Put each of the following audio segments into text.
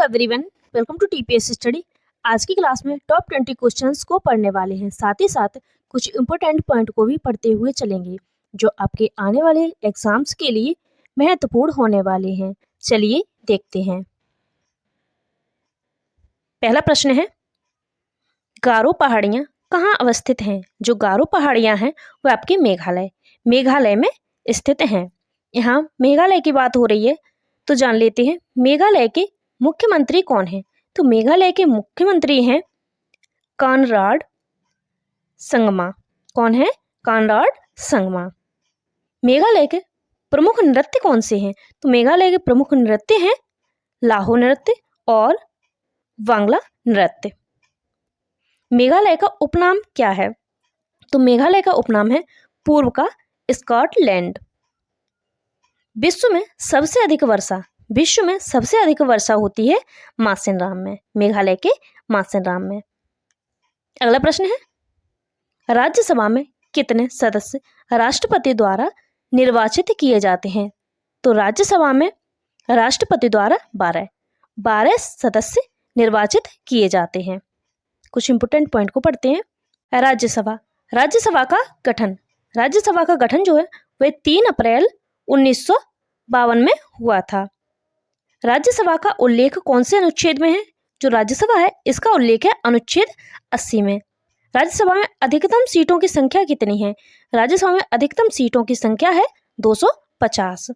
Everyone, welcome to TPS study. आज की class में टॉप 20 क्वेश्चंस को पढ़ने वाले हैं, साथ ही साथ कुछ इंपॉर्टेंट पॉइंट को भी पढ़ते हुए चलेंगे जो आपके आने वाले एग्जाम्स के लिए महत्वपूर्ण होने वाले हैं। चलिए देखते हैं। पहला प्रश्न है, गारो पहाड़ियाँ कहाँ अवस्थित हैं? जो गारो पहाड़ियाँ हैं वो आपके मेघालय में स्थित हैं। यहाँ मेघालय की बात हो रही है तो जान लेते हैं मेघालय के मुख्यमंत्री कौन हैं। तो मेघालय के मुख्यमंत्री हैं कॉनराड संगमा। कौन है? कॉनराड संगमा। मेघालय के प्रमुख नृत्य कौन से हैं? तो मेघालय के प्रमुख नृत्य हैं लाहो नृत्य और वांगला नृत्य। मेघालय का उपनाम क्या है? तो मेघालय का उपनाम है पूर्व का स्कॉटलैंड। विश्व में सबसे अधिक वर्षा होती है मासिनराम में, मेघालय के मासिनराम में। अगला प्रश्न है, राज्यसभा में कितने सदस्य राष्ट्रपति द्वारा निर्वाचित किए जाते हैं? तो राज्यसभा में राष्ट्रपति द्वारा 12 सदस्य निर्वाचित किए जाते हैं। कुछ इंपोर्टेंट पॉइंट को पढ़ते हैं। राज्यसभा का गठन जो है वह 3 अप्रैल 1952 में हुआ था। राज्यसभा का उल्लेख कौन से अनुच्छेद में है? जो राज्यसभा है इसका उल्लेख है अनुच्छेद 80 में। राज्यसभा में अधिकतम सीटों की संख्या कितनी है? राज्यसभा में अधिकतम सीटों की संख्या है 250।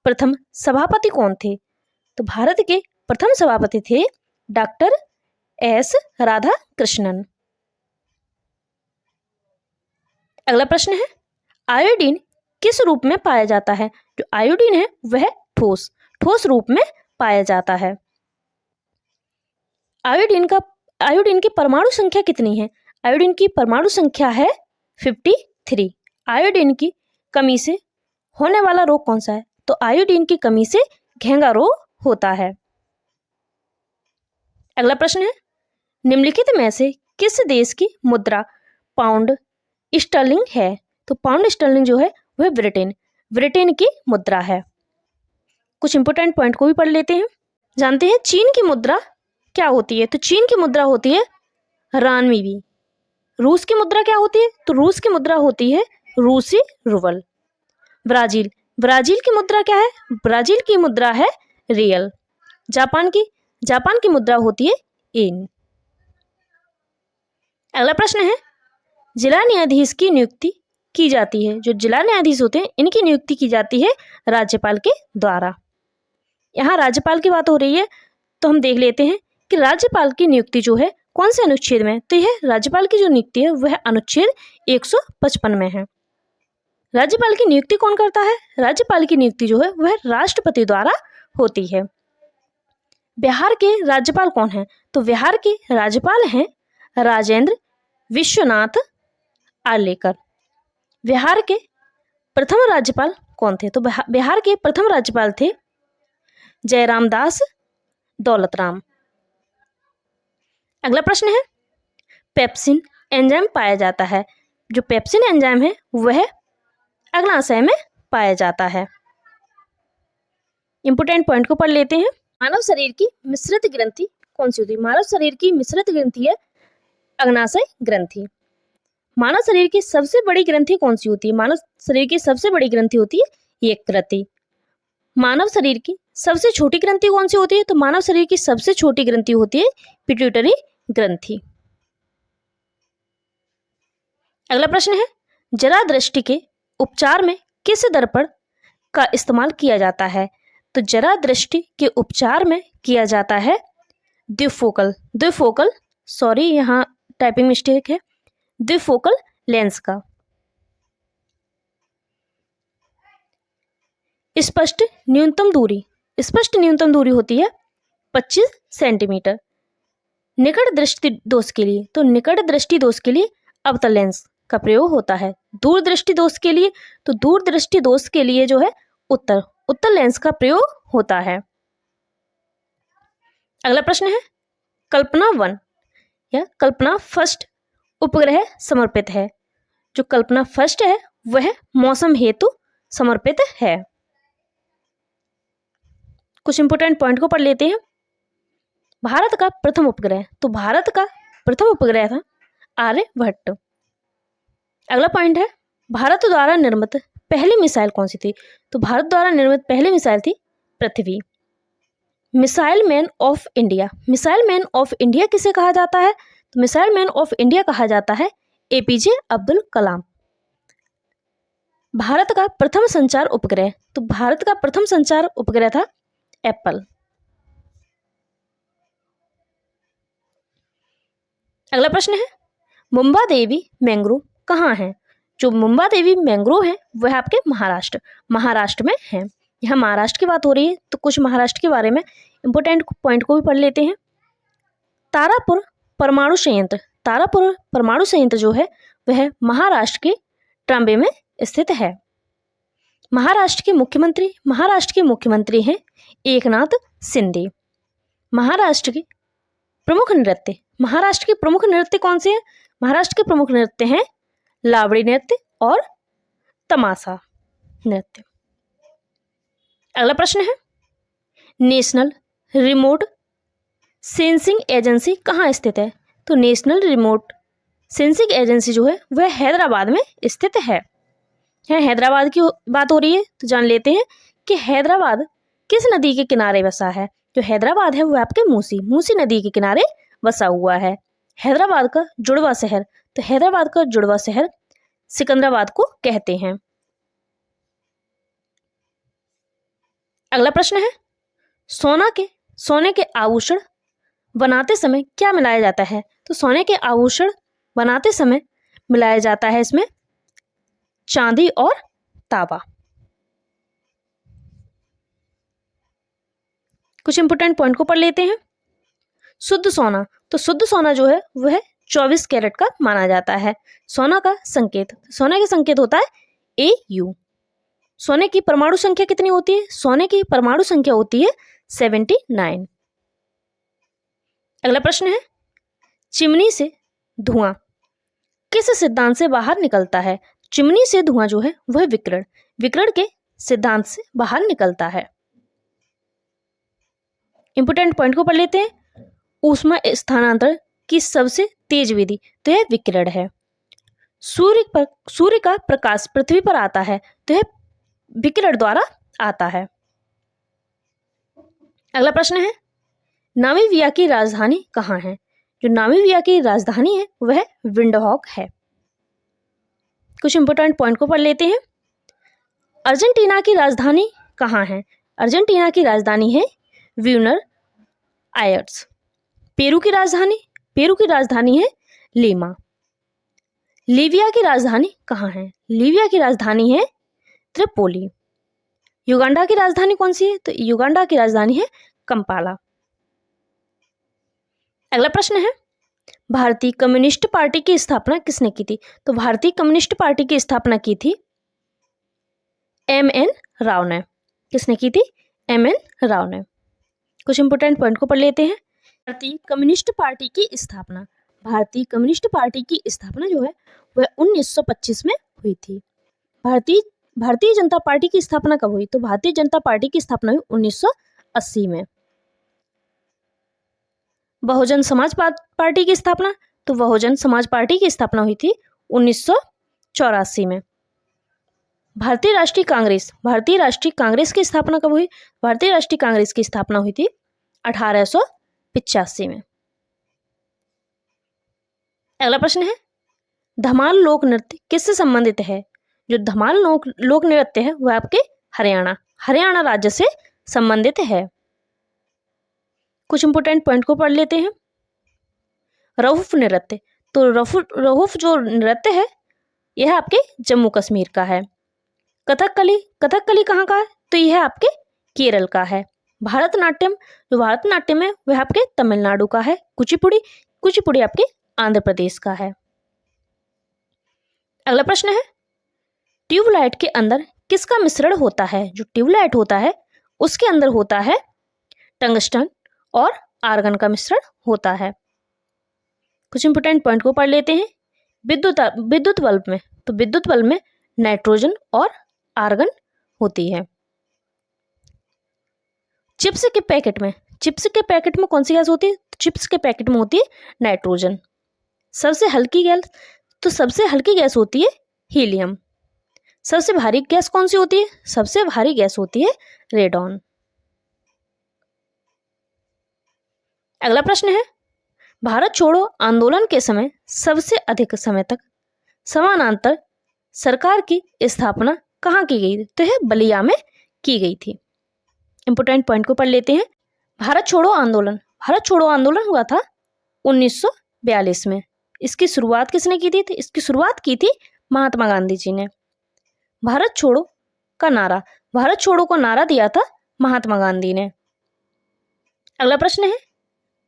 प्रथम सभापति कौन थे? तो भारत के प्रथम सभापति थे डॉक्टर एस राधाकृष्णन। अगला प्रश्न है, आयोडीन किस रूप में पाया जाता है? जो आयोडीन है वह ठोस रूप में पाया जाता है। आयोडीन की परमाणु संख्या कितनी है? आयोडीन की परमाणु संख्या है 53। आयोडीन की कमी से होने वाला रोग कौन सा है? तो आयोडीन की कमी से घेंगा रोग होता है। अगला प्रश्न है, निम्नलिखित में से किस देश की मुद्रा पाउंड स्टर्लिंग है? तो पाउंड स्टर्लिंग जो है वह ब्रिटेन की मुद्रा है। कुछ इंपोर्टेंट पॉइंट को भी पढ़ लेते हैं। जानते हैं चीन की मुद्रा क्या होती है? तो चीन की मुद्रा होती है रानमीबी। रूस की मुद्रा क्या होती है? तो रूस की मुद्रा होती है रूसी रूबल। ब्राजील की मुद्रा क्या है? ब्राजील की मुद्रा है रियल। जापान की मुद्रा होती है येन। अगला प्रश्न है, जिला न्यायाधीश की नियुक्ति की जाती है। जो जिला न्यायाधीश होते हैं इनकी नियुक्ति की जाती है राज्यपाल के द्वारा। यहाँ राज्यपाल की बात हो रही है तो हम देख लेते हैं कि राज्यपाल की नियुक्ति जो है कौन से अनुच्छेद में? तो यह राज्यपाल की जो नियुक्ति है वह अनुच्छेद 155 में है। राज्यपाल की नियुक्ति कौन करता है? राज्यपाल की नियुक्ति जो है वह राष्ट्रपति द्वारा होती है। बिहार के राज्यपाल कौन है? तो बिहार के राज्यपाल हैं राजेंद्र विश्वनाथ आर्लेकर। बिहार के प्रथम राज्यपाल कौन थे? तो बिहार के प्रथम राज्यपाल थे जयराम दास दौलतराम। अगला प्रश्न है, पेप्सिन एंजाइम पाया जाता है। जो पेप्सिन एंजाइम है वह अग्नाशय में पाया जाता है। इंपोर्टेंट पॉइंट को पढ़ लेते हैं। मानव शरीर की मिश्रित ग्रंथि कौन सी होती है? मानव शरीर की मिश्रित ग्रंथि है अग्नाशय ग्रंथि। मानव शरीर की सबसे बड़ी ग्रंथि कौन सी होती है? मानव शरीर की सबसे बड़ी ग्रंथि होती है यकृत। मानव शरीर की सबसे छोटी ग्रंथि कौन सी होती है? तो मानव शरीर की सबसे छोटी ग्रंथि होती है पिट्यूटरी ग्रंथि। अगला प्रश्न है, जरा दृष्टि के उपचार में किस दर्पण का इस्तेमाल किया जाता है? तो जरा दृष्टि के उपचार में किया जाता है द्विफोकल सॉरी यहाँ टाइपिंग मिस्टेक है, द्विफोकल लेंस का। स्पष्ट न्यूनतम दूरी होती है 25 सेंटीमीटर। निकट दृष्टि दोष के लिए, तो निकट दृष्टि दोष के लिए अवतल लेंस का प्रयोग होता है। दूर दृष्टि दोष के लिए, तो दूर दृष्टि दोष के लिए जो है उत्तल लेंस का प्रयोग होता है। अगला प्रश्न है, कल्पना 1 या कल्पना फर्स्ट उपग्रह समर्पित है। जो कल्पना फर्स्ट है वह मौसम हेतु समर्पित है। कुछ इंपोर्टेंट पॉइंट को पढ़ लेते हैं। भारत का प्रथम उपग्रह, तो भारत का प्रथम उपग्रह था आर्यभट्ट। अगला पॉइंट है, भारत द्वारा निर्मित पहली मिसाइल कौन सी थी? तो भारत द्वारा निर्मित पहली मिसाइल थी पृथ्वी। Missile man of India, missile man of India किसे कहा जाता है? तो मिसाइल मैन ऑफ इंडिया कहा जाता है एपीजे अब्दुल कलाम। भारत का प्रथम संचार उपग्रह, तो भारत का प्रथम संचार उपग्रह था एप्पल। अगला प्रश्न है, मुंबा देवी मैंग्रोव कहाँ है? जो मुंबा देवी मैंग्रोव है वह आपके महाराष्ट्र में है। यहाँ महाराष्ट्र की बात हो रही है तो कुछ महाराष्ट्र के बारे में इंपोर्टेंट पॉइंट को भी पढ़ लेते हैं। तारापुर परमाणु संयंत्र, तारापुर परमाणु संयंत्र जो है वह महाराष्ट्र के ट्राम्बे में स्थित है। महाराष्ट्र के मुख्यमंत्री हैं एकनाथ शिंदे। महाराष्ट्र के प्रमुख नृत्य कौन से हैं? महाराष्ट्र के प्रमुख नृत्य हैं लावड़ी नृत्य और तमाशा नृत्य। अगला प्रश्न है, नेशनल रिमोट सेंसिंग एजेंसी कहाँ स्थित है? तो नेशनल रिमोट सेंसिंग एजेंसी जो है वह हैदराबाद में स्थित है। हैदराबाद की बात हो रही है तो जान लेते हैं कि हैदराबाद किस नदी के किनारे बसा है? जो हैदराबाद है वो आपके मूसी नदी के किनारे बसा हुआ है। हैदराबाद का जुड़वा शहर, तो हैदराबाद का जुड़वा शहर सिकंदराबाद को कहते हैं। अगला प्रश्न है, सोने के आभूषण बनाते समय क्या मिलाया जाता है? तो सोने के आभूषण बनाते समय मिलाया जाता है इसमें चांदी और तांबा। कुछ इंपोर्टेंट पॉइंट को पढ़ लेते हैं। शुद्ध सोना, तो शुद्ध सोना जो है वह 24 कैरेट का माना जाता है। सोने का संकेत होता है AU। सोने की परमाणु संख्या कितनी होती है? सोने की परमाणु संख्या होती है 79। अगला प्रश्न है, चिमनी से धुआं किस सिद्धांत से बाहर निकलता है? चिमनी से धुआं जो है वह विकिरण के सिद्धांत से बाहर निकलता है। इंपोर्टेंट पॉइंट को पढ़ लेते हैं। ऊष्मा स्थानांतरण की सबसे तेज विधि, तो यह विकिरण है। सूर्य का प्रकाश पृथ्वी पर आता है तो यह विकिरण द्वारा आता है। अगला प्रश्न है, नामीबिया की राजधानी कहाँ है? जो नामीबिया की राजधानी है वह विंडहॉक है। कुछ इंपोर्टेंट पॉइंट को पढ़ लेते हैं। अर्जेंटीना की राजधानी कहाँ है? अर्जेंटीना की राजधानी है ब्यूनस आयर्स। पेरू की राजधानी है लीमा। लीबिया की राजधानी कहाँ है? लीबिया की राजधानी है त्रिपोली। युगांडा की राजधानी कौन सी है? तो युगांडा की राजधानी है कंपाला। अगला प्रश्न है, भारतीय कम्युनिस्ट पार्टी की स्थापना किसने की थी? तो भारतीय कम्युनिस्ट पार्टी की स्थापना की थी MN राव ने। किसने की थी? MN राव ने। कुछ इंपोर्टेंट पॉइंट को पढ़ लेते हैं। भारतीय कम्युनिस्ट पार्टी की स्थापना जो है वह 1925 में हुई थी। भारतीय जनता पार्टी की स्थापना कब हुई? तो भारतीय जनता पार्टी की स्थापना हुई 1980 में। बहुजन समाज पार्टी की स्थापना, तो बहुजन समाज पार्टी की स्थापना हुई थी 1984 में। भारतीय राष्ट्रीय कांग्रेस की स्थापना कब हुई? भारतीय राष्ट्रीय कांग्रेस की स्थापना हुई थी 1885 में। अगला प्रश्न है, धमाल लोक नृत्य किससे संबंधित है? जो धमाल लोक नृत्य है वह आपके हरियाणा राज्य से संबंधित है। कुछ इंपोर्टेंट पॉइंट को पढ़ लेते हैं। रऊफ नृत्य, तो रऊफ जो नृत्य है यह आपके जम्मू कश्मीर का है। कथकली कहाँ का है? तो यह आपके केरल का है। भारतनाट्यम है वह आपके तमिलनाडु का है। कुचिपुड़ी आपके आंध्र प्रदेश का है। अगला प्रश्न है, ट्यूबलाइट के अंदर किसका मिश्रण होता है? जो ट्यूबलाइट होता है उसके अंदर होता है टंगस्टन और आर्गन का मिश्रण होता है। कुछ इंपोर्टेंट पॉइंट को पढ़ लेते हैं। विद्युत बल्ब में नाइट्रोजन और आर्गन होती है। चिप्स चिप्स के पैकेट में कौन सी गैस होती है? तो चिप्स के पैकेट में होती है नाइट्रोजन। सबसे हल्की गैस, तो सबसे हल्की गैस होती है हीलियम। सबसे भारी गैस कौन सी होती है? सबसे भारी गैस होती है रेडॉन। अगला प्रश्न है, भारत छोड़ो आंदोलन के समय सबसे अधिक समय तक समानांतर सरकार की स्थापना कहाँ की गई? तो यह बलिया में की गई थी। इंपोर्टेंट पॉइंट को पढ़ लेते हैं। भारत छोड़ो आंदोलन हुआ था 1942 में। इसकी शुरुआत किसने की थी? इसकी शुरुआत की थी महात्मा गांधी जी ने। भारत छोड़ो को नारा दिया था महात्मा गांधी ने। अगला प्रश्न है,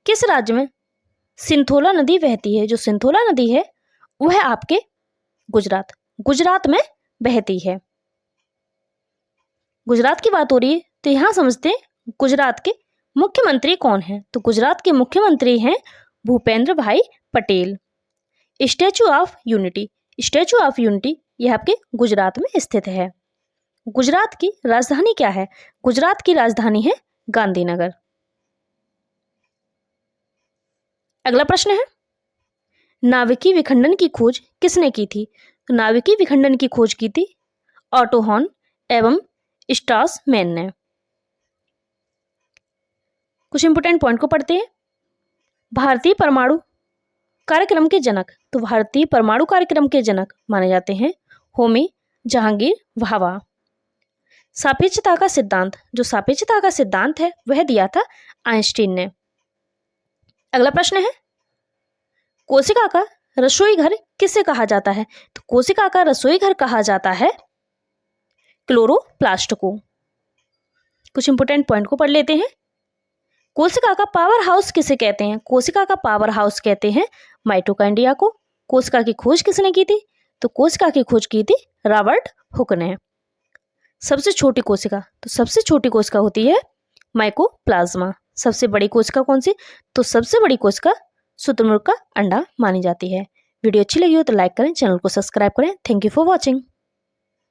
किस राज्य में सिंथोला नदी बहती है? जो सिंथोला नदी है वह आपके गुजरात में बहती है। गुजरात की बात हो रही है तो यहां समझते हैं गुजरात के मुख्यमंत्री कौन हैं? तो गुजरात के मुख्यमंत्री हैं भूपेंद्र भाई पटेल। स्टैचू ऑफ यूनिटी यह आपके गुजरात में स्थित है। गुजरात की राजधानी क्या है? गुजरात की राजधानी है गांधीनगर। अगला प्रश्न है, नाभिकीय विखंडन की खोज किसने की थी? तो नाभिकीय विखंडन की खोज की थी ऑटो हॉर्न एवं स्ट्रासमैन ने। कुछ इंपोर्टेंट पॉइंट को पढ़ते हैं। भारतीय परमाणु कार्यक्रम के जनक, तो भारतीय परमाणु कार्यक्रम के जनक माने जाते हैं होमी जहांगीर भाभा। सापेक्षता का सिद्धांत, जो सापेक्षता का सिद्धांत है वह दिया था आइंस्टीन ने। अगला प्रश्न है, कोशिका का रसोई घर किसे कहा जाता है? तो कोशिका का रसोई घर कहा जाता है क्लोरोप्लास्ट को। कुछ इंपोर्टेंट पॉइंट को पढ़ लेते हैं। कोशिका का पावर हाउस किसे कहते हैं? कोशिका का पावर हाउस कहते हैं माइटोकॉन्ड्रिया को। कोशिका की खोज किसने की थी? तो कोशिका की खोज की थी रॉबर्ट हुक ने। सबसे छोटी कोशिका, तो सबसे छोटी कोशिका होती है माइकोप्लाज्मा। सबसे बड़ी कोशिका कौन सी? तो सबसे बड़ी कोशिका शुतुरमुर्ग का अंडा मानी जाती है। वीडियो अच्छी लगी हो तो लाइक करें, चैनल को सब्सक्राइब करें। Thank you for watching.